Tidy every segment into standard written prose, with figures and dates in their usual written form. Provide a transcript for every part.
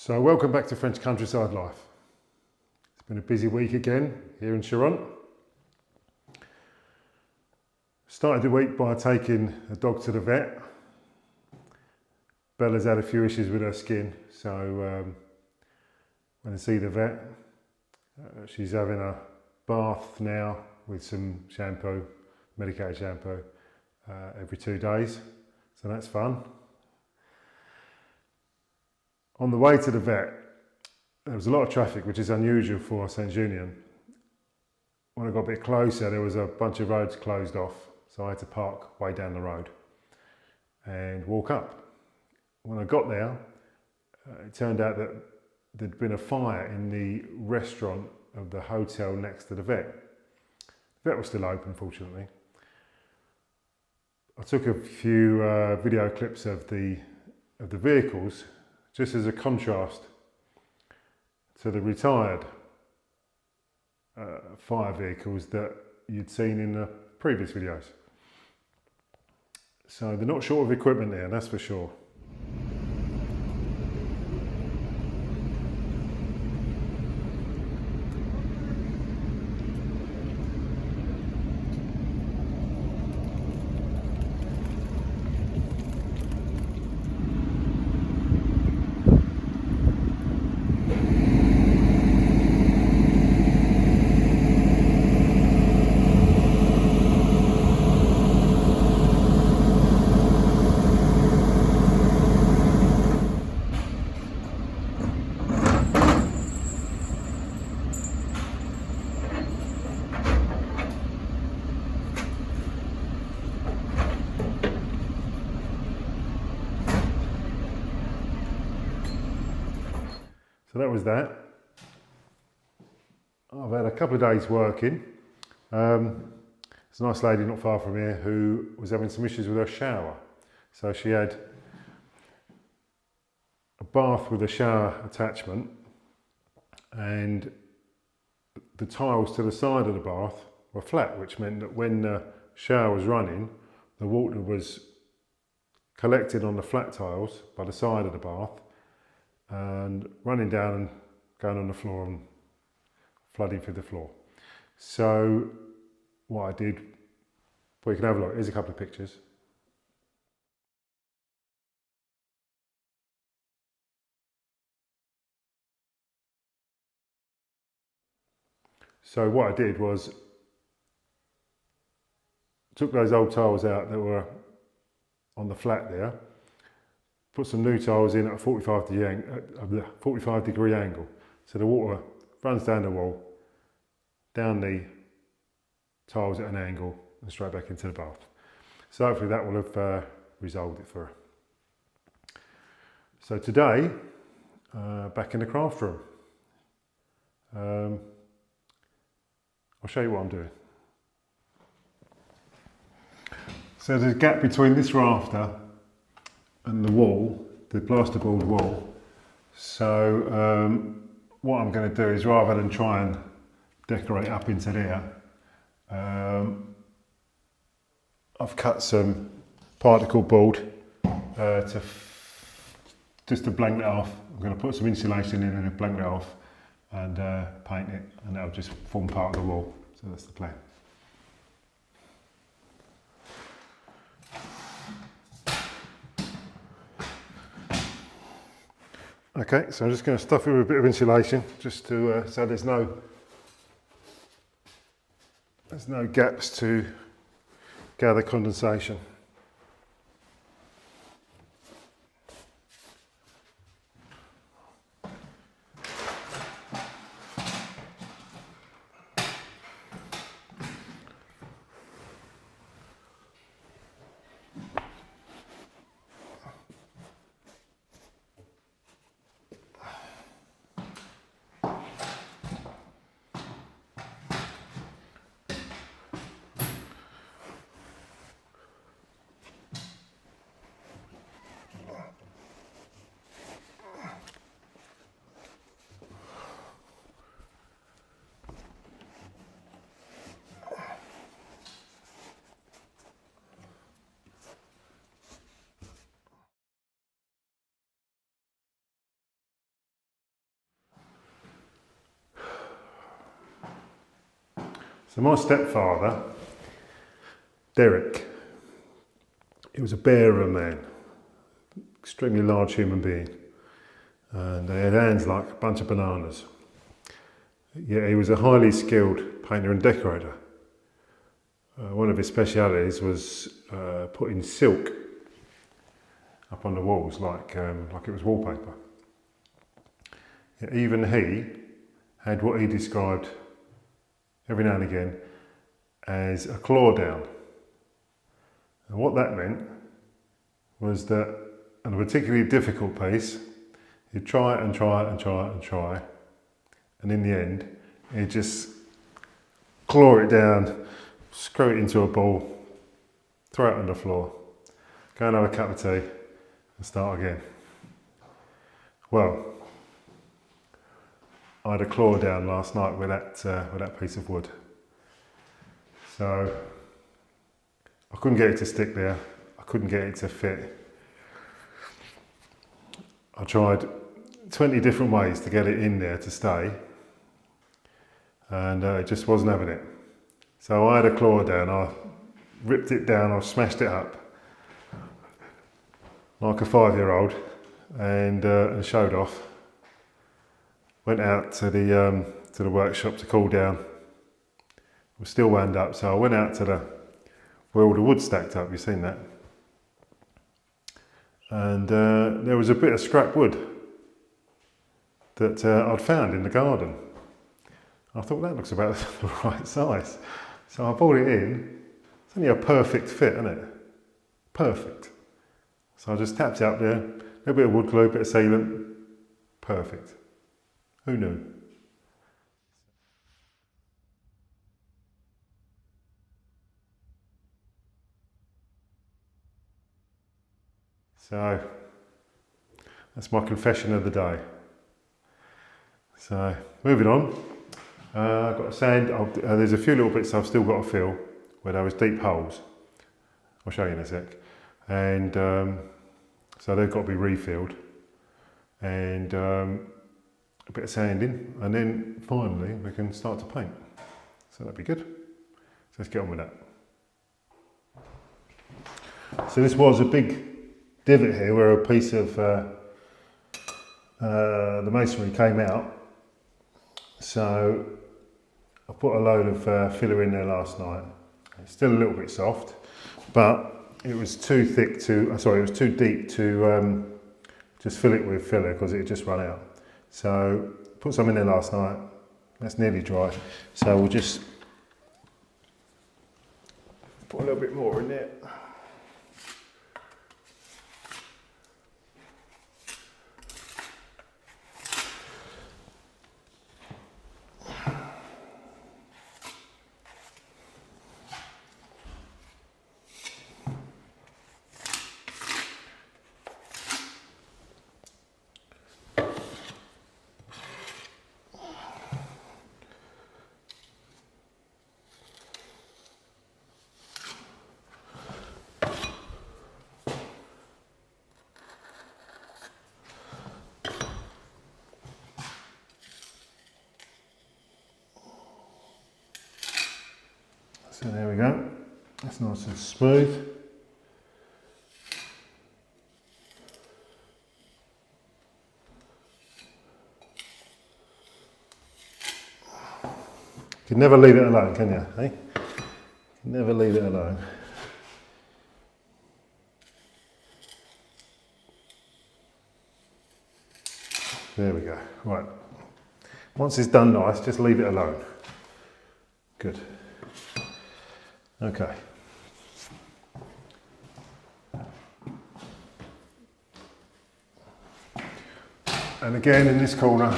So welcome back to French Countryside Life. It's been a busy week again here in Chiron. Started the week by taking the dog to the vet. Bella's had a few issues with her skin, so when I see the vet, she's having a bath now with some shampoo, medicated shampoo, every 2 days, so that's fun. On the way to the vet, there was a lot of traffic, which is unusual for Saint-Junien. When I got a bit closer, there was a bunch of roads closed off, so I had to park way down the road and walk up. When I got there, it turned out that there'd been a fire in the restaurant of the hotel next to the vet. The vet was still open, fortunately. I took a few video clips of the vehicles, just as a contrast to the retired fire vehicles that you'd seen in the previous videos. So they're not short of equipment there, that's for sure. So that was that. I've had a couple of days working. There's a nice lady not far from here who was having some issues with her shower. So she had a bath with a shower attachment, and the tiles to the side of the bath were flat, which meant that when the shower was running, the water was collected on the flat tiles by the side of the bath and running down and going on the floor and flooding through the floor. So what I did, well, you can have a look, here's a couple of pictures. So what I did was took those old tiles out that were on the flat there, put some new tiles in at a 45 degree angle. So the water runs down the wall, down the tiles at an angle and straight back into the bath. So hopefully that will have resolved it for her. So today, back in the craft room. I'll show you what I'm doing. So there's a gap between this rafter and the wall, the plasterboard wall. So what I'm going to do is, rather than try and decorate up into there, I've cut some particle board just to blank that off. I'm going to put some insulation in and blank that off and paint it, and that'll just form part of the wall. So that's the plan. Okay, so I'm just going to stuff it with a bit of insulation, just to so there's no gaps to gather condensation. So my stepfather, Derek, he was a bear of a man, extremely large human being, and they had hands like a bunch of bananas. Yeah, he was a highly skilled painter and decorator. One of his specialities was putting silk up on the walls like it was wallpaper. Yeah, even he had what he described every now and again as a claw down. And what that meant was that on a particularly difficult piece, he'd try and try and try and try, and in the end, he'd just claw it down, screw it into a ball, throw it on the floor, go and have a cup of tea, and start again. Well, I had a claw down last night with that piece of wood. So I couldn't get it to stick there. I couldn't get it to fit. I tried 20 different ways to get it in there to stay, and it just wasn't having it. So I had a claw down. I ripped it down. I smashed it up like a 5-year-old, and showed off. Went out to the workshop to cool down. I was still wound up, so I went out to where all the wood stacked up. You've seen that. And there was a bit of scrap wood that I'd found in the garden. I thought that looks about the right size. So I brought it in. It's only a perfect fit, isn't it? Perfect. So I just tapped it up there, a little bit of wood glue, a bit of sealant. Perfect. Who knew? So that's my confession of the day. So moving on, I've got a sand. There's a few little bits I've still got to fill where there was deep holes. I'll show you in a sec. And so they've got to be refilled, and a bit of sanding, and then finally we can start to paint. So that'd be good. So let's get on with that. So this was a big divot here where a piece of the masonry came out. So I put a load of filler in there last night. It's still a little bit soft, but it was too thick to, it was too deep to just fill it with filler because it had just run out. So put some in there last night. That's nearly dry. So we'll just put a little bit more in there. So there we go, that's nice and smooth. You can never leave it alone, can you? Eh? Never leave it alone. There we go, right. Once it's done nice, just leave it alone. Good. Okay. And again in this corner,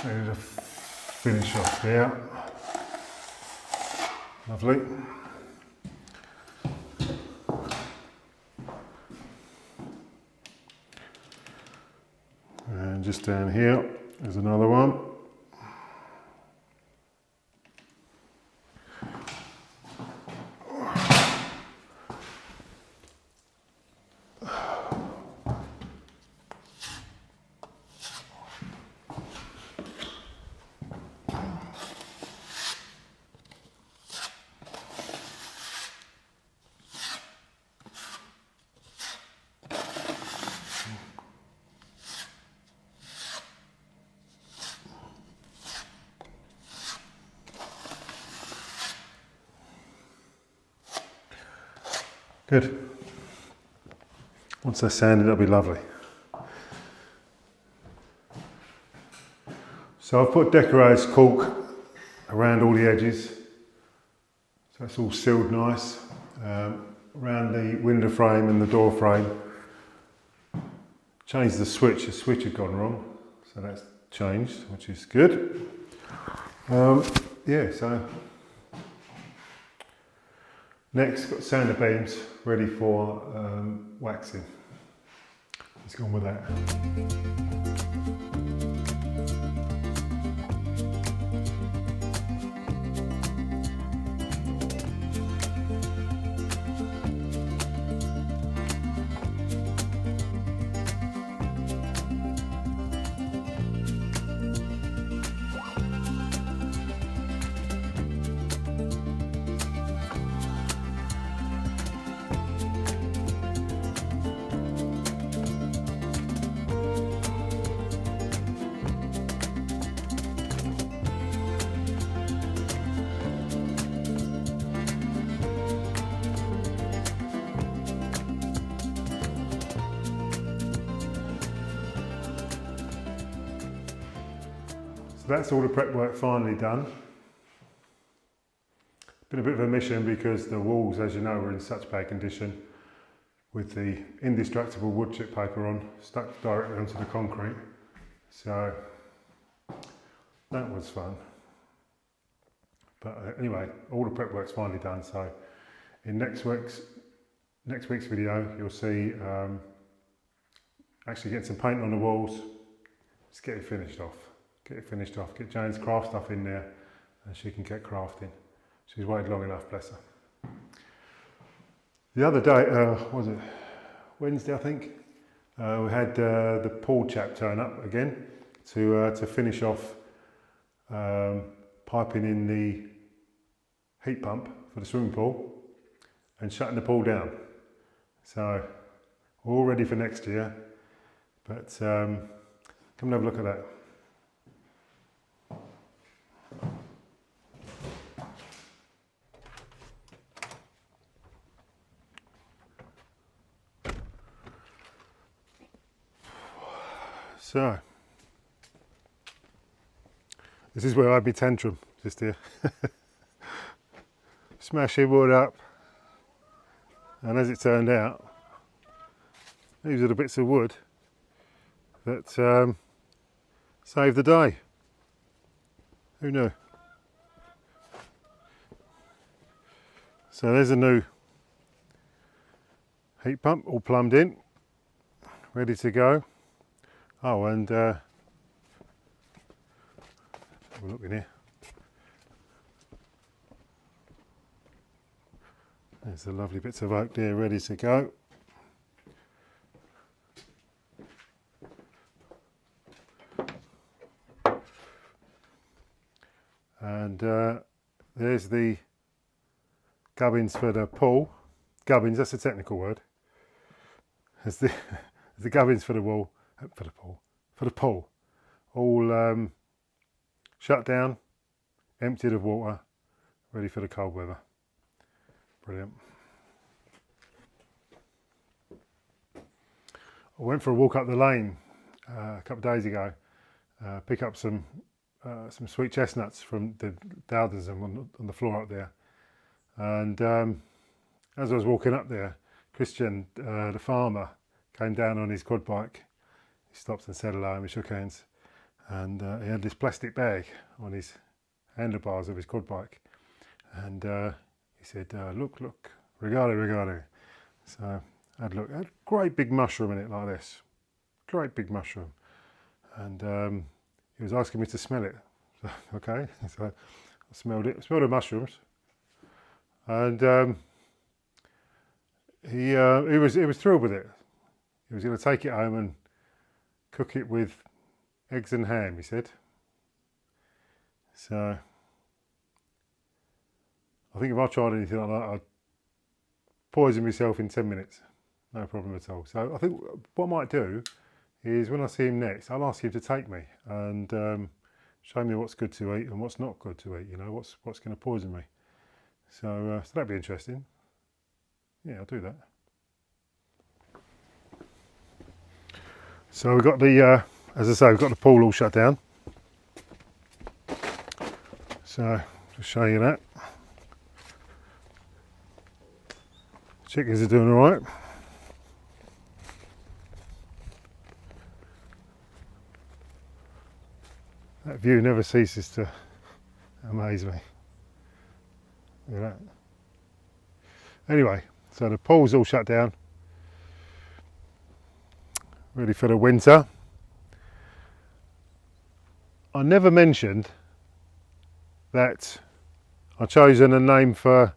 ready to finish off here. Lovely. And just down here, there's another one. Good. Once they're sanded, that'll be lovely. So I've put decorated cork around all the edges, so it's all sealed nice, around the window frame and the door frame. Changed the switch had gone wrong, so that's changed, which is good. Yeah, so next got sander beams ready for waxing. Let's go on with that. So that's all the prep work finally done. Been a bit of a mission because the walls, as you know, were in such bad condition with the indestructible wood chip paper on, stuck directly onto the concrete. So that was fun. But anyway, all the prep work's finally done. So in next week's video, you'll see actually get some paint on the walls. Just get it finished off. Get Jane's craft stuff in there and she can get crafting. She's waited long enough, bless her. The other day, was it Wednesday I think, we had the pool chap turn up again to finish off piping in the heat pump for the swimming pool and shutting the pool down. So we're all ready for next year, but come and have a look at that. So, this is where I had my tantrum, just here. Smashing wood up, and as it turned out, these are the bits of wood that saved the day. Who knew? So there's a new heat pump all plumbed in, ready to go. Oh, and we'll look in here. There's the lovely bits of oak there ready to go. And there's the gubbins for the pool. Gubbins, that's a technical word. There's the gubbins for the wall. For the pool, all shut down, emptied of water, ready for the cold weather. Brilliant. I went for a walk up the lane a couple of days ago, pick up some sweet chestnuts from the dowders on the floor up there, and as I was walking up there, Christian, the farmer, came down on his quad bike. He stopped and said hello and we shook hands, and he had this plastic bag on his handlebars of his quad bike, and he said, look, regale. So I had a look, it had a great big mushroom in it like this, great big mushroom, and he was asking me to smell it. So, okay, so I smelled it, smelled the mushrooms, and he was thrilled with it. He was going to take it home and cook it with eggs and ham, he said. So I think if I tried anything like that, I'd poison myself in 10 minutes. No problem at all. So I think what I might do is when I see him next, I'll ask him to take me and show me what's good to eat and what's not good to eat, you know, what's going to poison me. So, so that'd be interesting. Yeah, I'll do that. So we've got the, as I say, we've got the pool all shut down. So, just show you that. Chickens are doing all right. That view never ceases to amaze me. Look at that. Anyway, so the pool's all shut down. Ready for the winter. I never mentioned that I've chosen a name for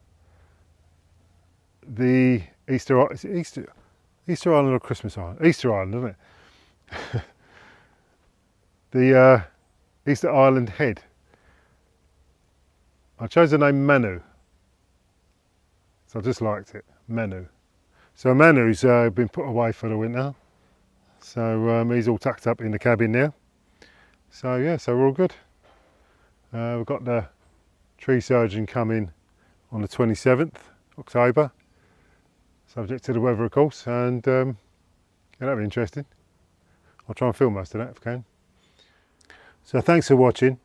the Easter Island or Christmas Island? Easter Island, isn't it? The Easter Island head. I chose the name Manu. So I just liked it, Manu. So Manu's been put away for the winter. So he's all tucked up in the cabin now. So yeah, so we're all good. We've got the tree surgeon coming on the 27th October, subject to the weather of course, and yeah, that'll be interesting. I'll try and film most of that if I can. So thanks for watching.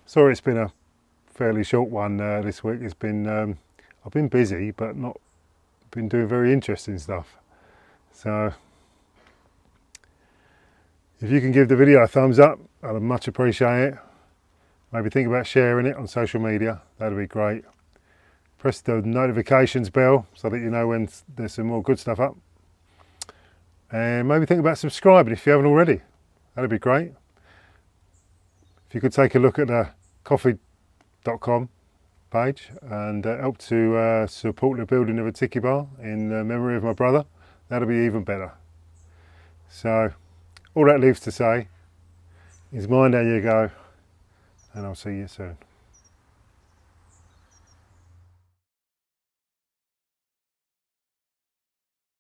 Sorry it's been a fairly short one this week. It's been I've been busy but not been doing very interesting stuff. So if you can give the video a thumbs up, I'd much appreciate it. Maybe think about sharing it on social media, that'd be great. Press the notifications bell so that you know when there's some more good stuff up. And maybe think about subscribing if you haven't already, that'd be great. If you could take a look at the coffee.com page and help to support the building of a tiki bar in memory of my brother, that'll be even better. So all that leaves to say is mind how you go, and I'll see you soon.